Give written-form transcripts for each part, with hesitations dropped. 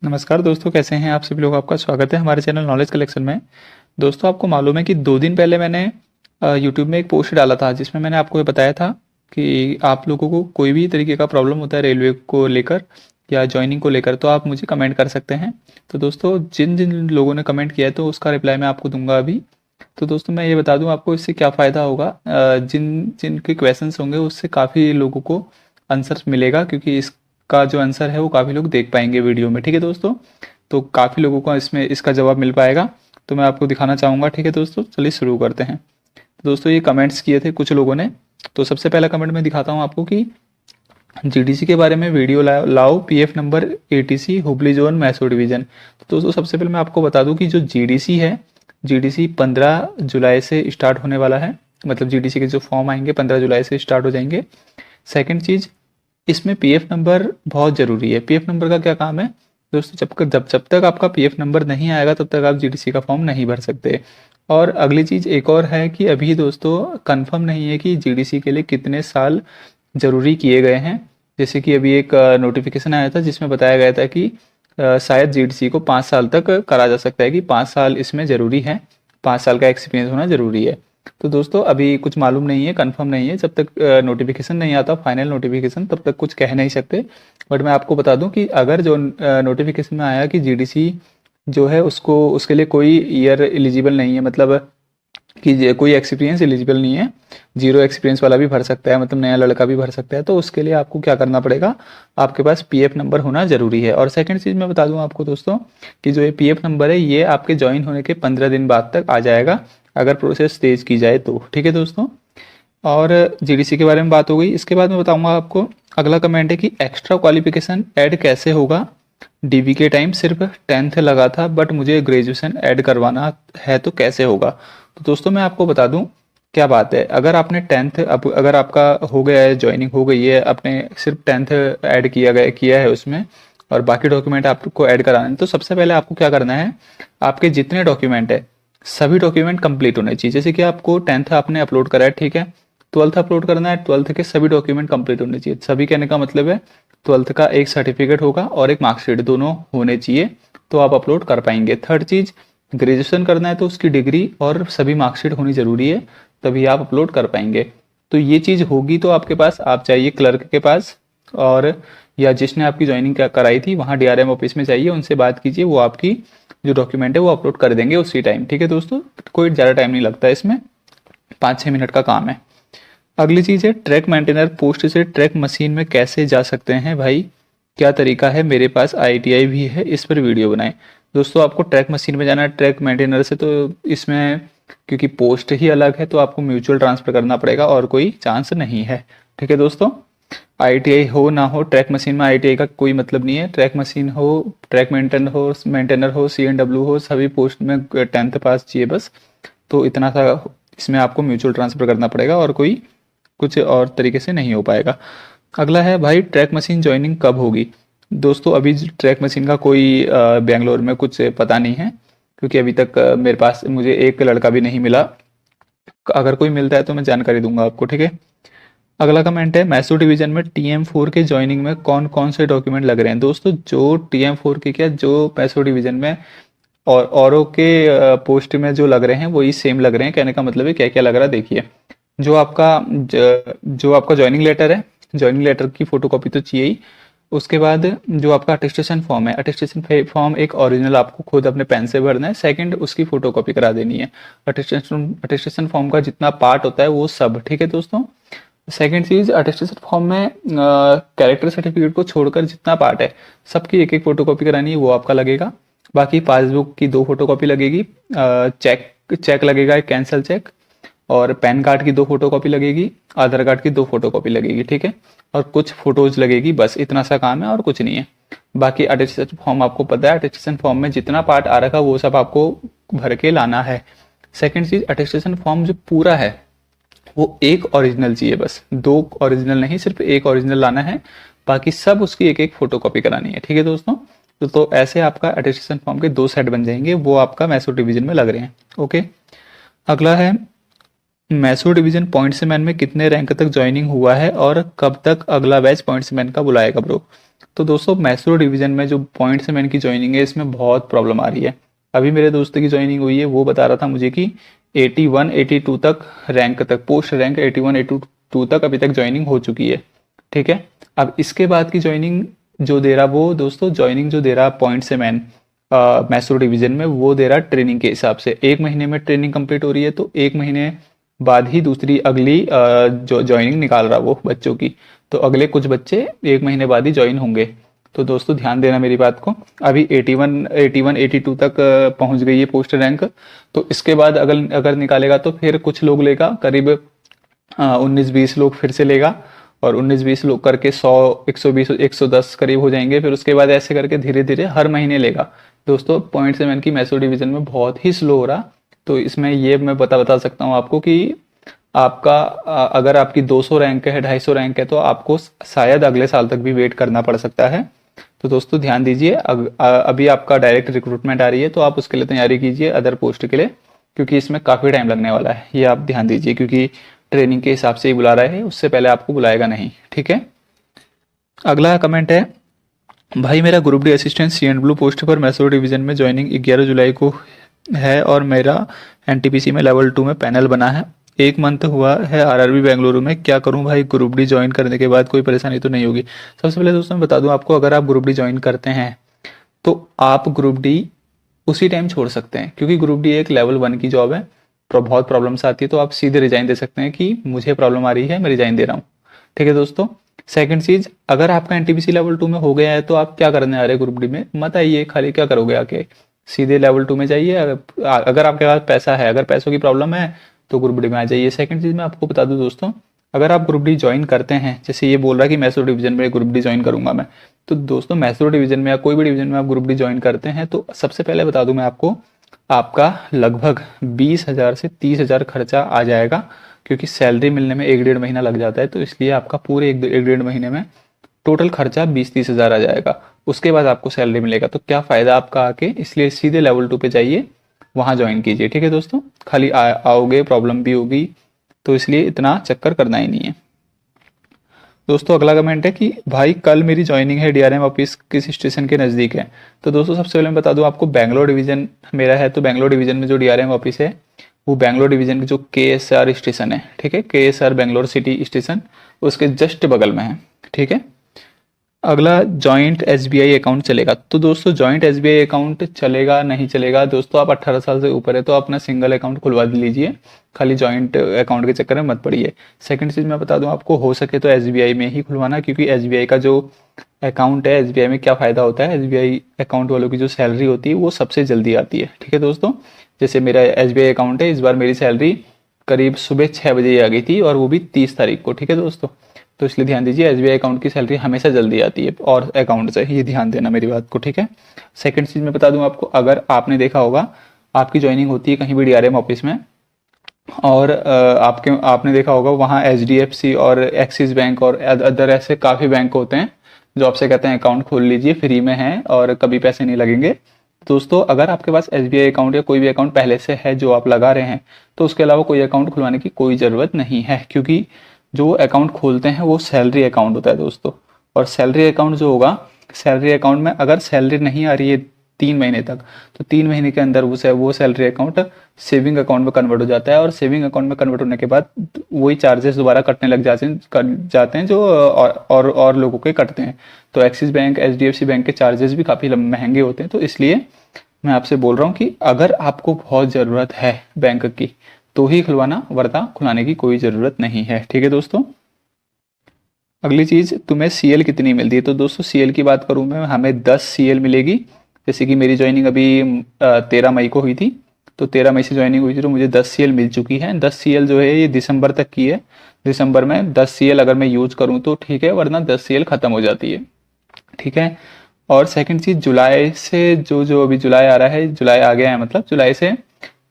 नमस्कार दोस्तों, कैसे हैं आप सभी लोग। आपका स्वागत है हमारे चैनल नॉलेज कलेक्शन में। दोस्तों, आपको मालूम है कि 2 दिन पहले मैंने यूट्यूब में एक पोस्ट डाला था जिसमें मैंने आपको ये बताया था कि आप लोगों को कोई भी तरीके का प्रॉब्लम होता है रेलवे को लेकर या ज्वाइनिंग को लेकर तो आप मुझे कमेंट कर सकते हैं। तो दोस्तों, जिन जिन लोगों ने कमेंट किया है तो उसका रिप्लाई मैं आपको दूंगा अभी। तो दोस्तों, मैं ये बता दूं आपको इससे क्या फ़ायदा होगा। जिन जिनके क्वेश्चंस होंगे उससे काफ़ी लोगों को आंसर मिलेगा, क्योंकि इसका जो आंसर है वो काफ़ी लोग देख पाएंगे वीडियो में। ठीक है दोस्तों, तो काफ़ी लोगों को इसमें इसका जवाब मिल पाएगा। तो मैं आपको दिखाना चाहूँगा। ठीक है दोस्तों, चलिए शुरू करते हैं। तो दोस्तों, ये कमेंट्स किए थे कुछ लोगों ने। तो सबसे पहला कमेंट मैं दिखाता हूँ आपको कि जीडीसी के बारे में वीडियो लाओ, PF number ATC Hubli zone Mysore division. तो दोस्तों, सबसे पहले मैं आपको बता दूं कि जो जीडीसी है, जीडीसी 15 जुलाई से स्टार्ट होने वाला है। मतलब जीडीसी के जो फॉर्म आएंगे 15 जुलाई से स्टार्ट हो जाएंगे। सेकंड चीज़, इसमें पीएफ नंबर बहुत ज़रूरी है। पीएफ नंबर का क्या काम है दोस्तों, जब तक आपका पीएफ नंबर नहीं आएगा तब तक आप जीडीसी का फॉर्म नहीं भर सकते। और अगली चीज़ एक और है कि अभी दोस्तों कंफर्म नहीं है कि जीडीसी के लिए कितने साल ज़रूरी किए गए हैं। जैसे कि अभी एक नोटिफिकेशन आया था जिसमें बताया गया था कि शायद जीडीसी को 5 साल तक करा जा सकता है, कि 5 साल इसमें ज़रूरी है, 5 साल का एक्सपीरियंस होना ज़रूरी है। तो दोस्तों, अभी कुछ मालूम नहीं है, कंफर्म नहीं है। जब तक नोटिफिकेशन नहीं आता फाइनल नोटिफिकेशन, तब तक कुछ कह नहीं सकते। बट मैं आपको बता दूं कि अगर जो नोटिफिकेशन में आया कि जीडीसी जो है उसको उसके लिए कोई ईयर एलिजिबल नहीं है, मतलब कि कोई एक्सपीरियंस एलिजिबल नहीं है, जीरो एक्सपीरियंस वाला भी भर सकता है, मतलब नया लड़का भी भर सकता है, तो उसके लिए आपको क्या करना पड़ेगा, आपके पास पीएफ नंबर होना ज़रूरी है। और सेकंड चीज़ मैं बता दूं आपको दोस्तों कि जो ये पीएफ नंबर है ये आपके ज्वाइन होने के 15 दिन बाद तक आ जाएगा, अगर प्रोसेस तेज की जाए तो। ठीक है दोस्तों, और जीडीसी के बारे में बात हो गई। इसके बाद मैं बताऊंगा आपको, अगला कमेंट है कि एक्स्ट्रा क्वालिफिकेशन ऐड कैसे होगा। डीवी के टाइम सिर्फ 10th लगा था, बट मुझे ग्रेजुएशन ऐड करवाना है तो कैसे होगा। तो दोस्तों, मैं आपको बता दूं क्या बात है। अगर आपने 10th, अब अगर आपका हो गया है, ज्वाइनिंग हो गई है, आपने सिर्फ 10th ऐड किया है उसमें, और बाकी डॉक्यूमेंट आपको ऐड कराना है, तो सबसे पहले आपको क्या करना है, आपके जितने डॉक्यूमेंट है सभी डॉक्यूमेंट कंप्लीट होने चाहिए। जैसे कि आपको 10th आपने अपलोड करा है, ठीक है, 12th अपलोड करना है, 12th के सभी डॉक्यूमेंट कंप्लीट होने चाहिए। सभी कहने का मतलब है 12th का एक सर्टिफिकेट होगा और एक मार्कशीट, दोनों होने चाहिए, तो आप अपलोड कर पाएंगे। थर्ड चीज, ग्रेजुएशन करना है तो उसकी डिग्री और सभी मार्कशीट होनी जरूरी है, तभी आप अपलोड कर पाएंगे। तो ये चीज होगी तो आपके पास, आप जाइए क्लर्क के पास, और या जिसने आपकी ज्वाइनिंग कराई थी वहाँ डीआरएम ऑफिस में जाइए, उनसे बात कीजिए, वो आपकी जो डॉक्यूमेंट है वो अपलोड कर देंगे उसी टाइम। ठीक है दोस्तों, कोई ज़्यादा टाइम नहीं लगता इसमें, 5-6 मिनट का काम है। अगली चीज़ है, ट्रैक मेंटेनर पोस्ट से ट्रैक मशीन में कैसे जा सकते हैं भाई, क्या तरीका है, मेरे पास आईटीआई भी है, इस पर वीडियो बनाएं। दोस्तों, आपको ट्रैक मशीन में जाना है ट्रैक मेंटेनर से, तो इसमें क्योंकि पोस्ट ही अलग है तो आपको म्यूचुअल ट्रांसफर करना पड़ेगा और कोई चांस नहीं है। ठीक है दोस्तों, आईटीआई हो ना हो, ट्रैक मशीन में आईटीआई का कोई मतलब नहीं है। ट्रैक मशीन हो, ट्रैक मेंटेनर हो, सीएनडब्ल्यू हो, सभी पोस्ट में 10th पास चाहिए बस। तो इतना सा इसमें आपको म्यूचुअल ट्रांसफर करना पड़ेगा, और कोई कुछ और तरीके से नहीं हो पाएगा। अगला है भाई, ट्रैक मशीन ज्वाइनिंग कब होगी। दोस्तों, अभी ट्रैक मशीन का कोई बेंगलोर में कुछ पता नहीं है, क्योंकि अभी तक मेरे पास मुझे एक लड़का भी नहीं मिला। अगर कोई मिलता है तो मैं जानकारी दूंगा आपको। ठीक है, अगला कमेंट है, मैसूर डिवीजन में टीएम4 के ज्वाइनिंग में कौन कौन से डॉक्यूमेंट लग रहे हैं। दोस्तों, जो टीएम4 के क्या, जो मैसूर डिवीजन में और औरों के पोस्ट में जो लग रहे हैं वही सेम लग रहे हैं। कहने का मतलब है क्या क्या लग रहा है, देखिए। जो आपका ज्वाइनिंग लेटर है, ज्वाइनिंग लेटर की फोटोकॉपी तो चाहिए ही। उसके बाद जो आपका अटेस्टेशन फॉर्म है, अटेस्टेशन फॉर्म एक ओरिजिनल आपको खुद अपने पेन से भरना है। सेकंड, उसकी फोटोकॉपी करा देनी है। अटेस्टेशन फॉर्म का जितना पार्ट होता है वो सब। ठीक है दोस्तों, सेकेंड चीज, अटेस्टेशन फॉर्म में कैरेक्टर सर्टिफिकेट को छोड़कर जितना पार्ट है सबकी एक एक फोटोकॉपी करानी है, वो आपका लगेगा। बाकी पासबुक की 2 फोटोकॉपी लगेगी, चेक लगेगा, एक कैंसल चेक, और पैन कार्ड की 2 फोटोकॉपी लगेगी, आधार कार्ड की 2 फोटोकॉपी लगेगी। ठीक है, और कुछ फोटोज लगेगी, बस इतना सा काम है और कुछ नहीं है। बाकी अटेस्टेशन फॉर्म आपको पता है, अटेस्टेशन फॉर्म में जितना पार्ट आ रखा वो सब आपको भर के लाना है। सेकेंड चीज, अटेस्टेशन फॉर्म जो पूरा है वो एक ओरिजिनल चाहिए, बस 2 ओरिजिनल नहीं, सिर्फ एक ओरिजिनल लाना है, बाकी सब उसकी एक एक फोटोकॉपी करानी है। ठीक है दोस्तों, तो ऐसे आपका अटेस्टेशन फॉर्म के 2 सेट बन जाएंगे, वो आपका मैसूर डिवीजन में लग रहे हैं। ओके, अगला है, मैसूर डिवीजन पॉइंट्समैन में कितने रैंक तक ज्वाइनिंग हुआ है और कब तक अगला बैच पॉइंट्समैन का बुलाएगा ब्रो। तो दोस्तों मैसूर डिवीजन में जो पॉइंट्स मैन की ज्वाइनिंग है इसमें बहुत प्रॉब्लम आ रही है। अभी मेरे दोस्त की ज्वाइनिंग हुई है, वो बता रहा था मुझे कि 81 82 तक रैंक तक पोस्ट रैंक 81 82 तक अभी तक ज्वाइनिंग हो चुकी है। ठीक है, अब इसके बाद की ज्वाइनिंग जो दे रहा वो दोस्तों ज्वाइनिंग जो दे रहा पॉइंट से मैन मैसूर डिवीजन में वो दे रहा ट्रेनिंग के हिसाब से। 1 महीने में ट्रेनिंग कंप्लीट हो रही है तो 1 महीने बाद ही दूसरी अगली जो ज्वाइनिंग निकाल रहा वो बच्चों की। तो अगले कुछ बच्चे 1 महीने बाद ही ज्वाइन होंगे। तो दोस्तों ध्यान देना मेरी बात को। अभी 81 82 तक पहुंच गई है पोस्ट रैंक। तो इसके बाद अगर अगर निकालेगा तो फिर कुछ लोग लेगा, करीब 19-20 लोग फिर से लेगा, और 19-20 लोग करके 100 120 110 करीब हो जाएंगे। फिर उसके बाद ऐसे करके धीरे धीरे हर महीने लेगा। दोस्तों पॉइंट सेवन की मैसूर डिवीजन में बहुत ही स्लो हो रहा। तो इसमें ये मैं बता सकता हूँ आपको कि आपका अगर आपकी 200 रैंक है 250 रैंक है तो आपको शायद अगले साल तक भी वेट करना पड़ सकता है। तो दोस्तों ध्यान दीजिए, अभी आपका डायरेक्ट रिक्रूटमेंट आ रही है तो आप उसके लिए तैयारी कीजिए अदर पोस्ट के लिए, क्योंकि इसमें काफ़ी टाइम लगने वाला है। ये आप ध्यान दीजिए, क्योंकि ट्रेनिंग के हिसाब से ही बुला रहा है, उससे पहले आपको बुलाएगा नहीं। ठीक है, अगला कमेंट है, भाई मेरा group D assistant C and blue post पर मैसूर डिवीजन में ज्वाइनिंग 11 जुलाई को है और मेरा एनटीपीसी में लेवल 2 में पैनल बना है। 1 मंथ हुआ है आरआरबी बेंगलुरु में, क्या करूं भाई? ग्रुप डी ज्वाइन करने के बाद कोई परेशानी तो नहीं होगी? सबसे पहले दोस्तों मैं बता दूं आपको, अगर आप ग्रुप डी ज्वाइन करते हैं तो आप ग्रुप डी उसी टाइम छोड़ सकते हैं, क्योंकि ग्रुप डी एक लेवल 1 की जॉब है। बहुत प्रॉब्लम्स आती है तो आप सीधे रिजाइन दे सकते हैं कि मुझे प्रॉब्लम आ रही है, मैं रिजाइन दे रहा हूँ। ठीक है दोस्तों। सेकंड चीज, अगर आपका एनटीपीसी लेवल 2 में हो गया है तो आप क्या करने आ रहे हैं ग्रुप डी में? मत आइए, खाली क्या करोगे आके? सीधे लेवल 2 में जाइए। अगर आपके पास पैसा है, अगर पैसों की प्रॉब्लम है तो ग्रुप डी में आ जाइए। सेकंड चीज मैं आपको बता दूं दोस्तों, अगर आप ग्रुप डी ज्वाइन करते हैं, जैसे ये बोल रहा है कि मैसूर डिवीजन में ग्रुप डी ज्वाइन करूंगा मैं, तो दोस्तों मैसूर डिवीजन में या कोई भी डिवीजन में आप ग्रुप डी ज्वाइन करते हैं तो सबसे पहले बता दूं मैं आपको, आपका लगभग 20,000 से 30,000 खर्चा आ जाएगा, क्योंकि सैलरी मिलने में 1-1.5 महीना लग जाता है। तो इसलिए आपका पूरे 1-1.5 महीने में टोटल खर्चा 20-30 हज़ार आ जाएगा। उसके बाद आपको सैलरी मिलेगा, तो क्या फ़ायदा आपका आके? इसलिए सीधे लेवल 2 पे जाइए, वहाँ ज्वाइन कीजिए। ठीक है दोस्तों, खाली आओगे प्रॉब्लम भी होगी, तो इसलिए इतना चक्कर करना ही नहीं है। दोस्तों अगला कमेंट है कि भाई कल मेरी ज्वाइनिंग है, डीआरएम ऑफिस किस स्टेशन के नज़दीक है? तो दोस्तों सबसे पहले मैं बता दूं आपको, बेंगलोर डिवीजन मेरा है, तो बेंगलोर डिवीजन में जो डीआरएम ऑफिस है वो बेंगलोर डिवीजन के जो केएसआर स्टेशन है, ठीक है, केएसआर बेंगलोर सिटी स्टेशन, उसके जस्ट बगल में है। ठीक है, अगला जॉइंट एसबीआई अकाउंट चलेगा? तो दोस्तों जॉइंट एसबीआई अकाउंट चलेगा नहीं चलेगा? दोस्तों आप 18 साल से ऊपर है तो अपना सिंगल अकाउंट खुलवा लीजिए, खाली जॉइंट अकाउंट के चक्कर में मत पड़िए। सेकंड चीज़ मैं बता दूं आपको, हो सके तो एसबीआई में ही खुलवाना, क्योंकि एसबीआई का जो अकाउंट है, एसबीआई में क्या फ़ायदा होता है, एसबीआई अकाउंट वालों की जो सैलरी होती है वो सबसे जल्दी आती है। ठीक है दोस्तों, जैसे मेरा एसबीआई अकाउंट है, इस बार मेरी सैलरी करीब सुबह 6 बजे आ गई थी, और वो भी 30 तारीख को। ठीक है दोस्तों, तो इसलिए ध्यान दीजिए, एसबीआई अकाउंट की सैलरी हमेशा जल्दी आती है और अकाउंट से, ये ध्यान देना मेरी बात को। ठीक है, सेकंड चीज़ मैं बता दूं आपको, अगर आपने देखा होगा आपकी ज्वाइनिंग होती है कहीं भी डीआरएम ऑफिस में, और आपने देखा होगा वहाँ एचडीएफसी और एक्सिस बैंक और अदर ऐसे काफ़ी बैंक होते हैं जो आपसे कहते हैं अकाउंट खोल लीजिए, फ्री में है और कभी पैसे नहीं लगेंगे। दोस्तों अगर आपके पास एसबीआई अकाउंट या कोई भी अकाउंट पहले से है जो आप लगा रहे हैं, तो उसके अलावा कोई अकाउंट खुलवाने की कोई ज़रूरत नहीं है, क्योंकि जो अकाउंट खोलते हैं वो सैलरी अकाउंट होता है दोस्तों। और सैलरी अकाउंट जो होगा, सैलरी अकाउंट में अगर सैलरी नहीं आ रही है 3 महीने तक, तो 3 महीने के अंदर वो सैलरी अकाउंट सेविंग अकाउंट में कन्वर्ट हो जाता है, और सेविंग अकाउंट में कन्वर्ट होने के बाद वही चार्जेस दोबारा कटने लग जाते हैं जो और लोगों के कटते हैं। तो एक्सिस बैंक, एचडीएफसी बैंक के चार्जेस भी काफ़ी महंगे होते हैं। तो इसलिए मैं आपसे बोल रहा हूँ कि अगर आपको बहुत ज़रूरत है बैंक की तो ही खुलवाना, वरना खुलाने की कोई ज़रूरत नहीं है। ठीक है दोस्तों, अगली चीज़, तुम्हें सीएल कितनी मिलती है? तो दोस्तों सीएल की बात करूँ मैं, हमें 10 सीएल मिलेगी। जैसे कि मेरी ज्वाइनिंग अभी 13 मई को हुई थी, तो 13 मई से ज्वाइनिंग हुई थी, तो मुझे 10 सीएल मिल चुकी है। 10 सीएल जो है ये दिसंबर तक की है। दिसंबर में 10 सीएल अगर मैं यूज करूँ तो ठीक है, वरना 10 सीएल ख़त्म हो जाती है। ठीक है, और सेकंड चीज़, जुलाई से जो अभी जुलाई आ रहा है, जुलाई आ गया है, मतलब जुलाई से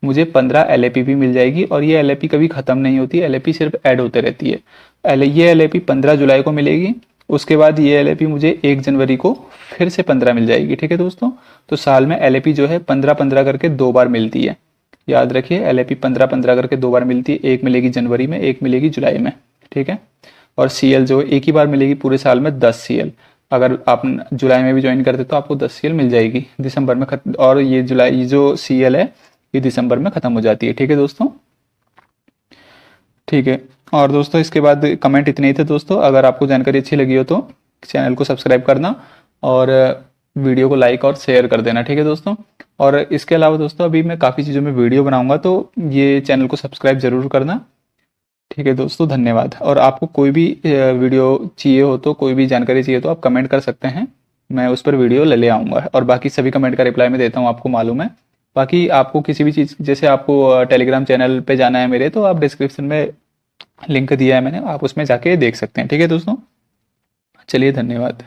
मुझे 15 एलएपी भी मिल जाएगी, और ये एलएपी कभी ख़त्म नहीं होती, एलएपी सिर्फ ऐड होते रहती है। ये एलएपी 15 जुलाई को मिलेगी, उसके बाद ये एलएपी मुझे 1 जनवरी को फिर से 15 मिल जाएगी। ठीक है दोस्तों, तो साल में एलएपी जो है 15-15 करके 2 बार मिलती है। याद रखिए, एलएपी 15-15 करके 2 बार मिलती है, एक मिलेगी जनवरी में, एक मिलेगी जुलाई में। ठीक है, और सीएल जो एक ही बार मिलेगी पूरे साल में, 10 सीएल। अगर आप जुलाई में भी ज्वाइन करते तो आपको 10 CL मिल जाएगी दिसंबर में और ये जुलाई जो CL है ये दिसंबर में ख़त्म हो जाती है। ठीक है दोस्तों, ठीक है। और दोस्तों इसके बाद कमेंट इतने ही थे दोस्तों। अगर आपको जानकारी अच्छी लगी हो तो चैनल को सब्सक्राइब करना और वीडियो को लाइक और शेयर कर देना। ठीक है दोस्तों, और इसके अलावा दोस्तों अभी मैं काफ़ी चीज़ों में वीडियो बनाऊंगा तो ये चैनल को सब्सक्राइब ज़रूर करना। ठीक है दोस्तों, धन्यवाद। और आपको कोई भी वीडियो चाहिए हो तो, कोई भी जानकारी चाहिए तो आप कमेंट कर सकते हैं, मैं उस पर वीडियो ले आऊँगा। और बाकी सभी कमेंट का रिप्लाई मैं देता हूँ, आपको मालूम है। बाकी आपको किसी भी चीज़, जैसे आपको टेलीग्राम चैनल पे जाना है मेरे, तो आप डिस्क्रिप्शन में लिंक दिया है मैंने, आप उसमें जाके देख सकते हैं। ठीक है दोस्तों, चलिए धन्यवाद।